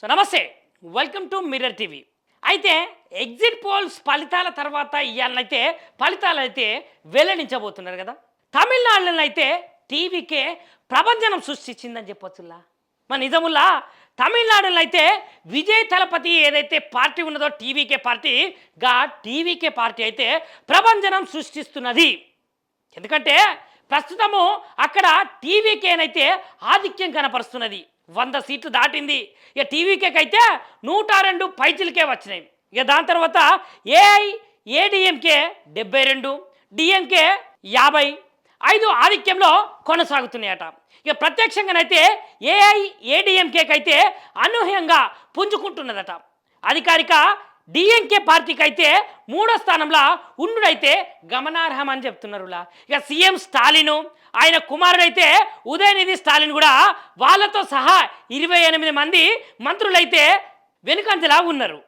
So నమస్తే, welcome to mirror TV. అయితే exit polls ఫలితాల తర్వాత ఇవాళనైతే ఫలితాలు అయితే వెల్లడించబోతున్నారు కదా. తమిళనాడులో అయితే టీవీకే ప్రభంజనం సృష్టించిందని చెప్పొచ్చులా. మన నిజముల్లా తమిళనాడులో అయితే విజయ్ తలపతి ఏదైతే పార్టీ ఉన్నదో టీవీకే పార్టీగా టీవీకే పార్టీ అయితే ప్రభంజనం సృష్టిస్తున్నది. ఎందుకంటే ప్రస్తుతము అక్కడ టీవీకేనైతే ఆధిక్యం కనపరుస్తున్నది. 100 సీట్లు దాటింది. ఇక టీవీకే అయితే 102 పైచిలకే వచ్చినాయి. ఇక దాని తర్వాత ఏఐఏడిఎంకే 72, డిఎంకే 55 ఆధిక్యంలో కొనసాగుతున్నాయట. ఇక ప్రత్యక్షంగానైతే ఏఐఏడిఎంకే అయితే అనూహ్యంగా పుంజుకుంటున్నదట. అధికారిక డిఎంకే పార్టీకి అయితే 3వ స్థానంలో ఉండుడైతే గమనార్హం అని చెప్తున్నారులా. ఇక సీఎం స్టాలిను ఆయన కుమారుడైతే ఉదయనిధి స్టాలిన్ కూడా వాళ్ళతో సహా 28 మంది మంత్రులైతే వెనుకంజలా ఉన్నారు.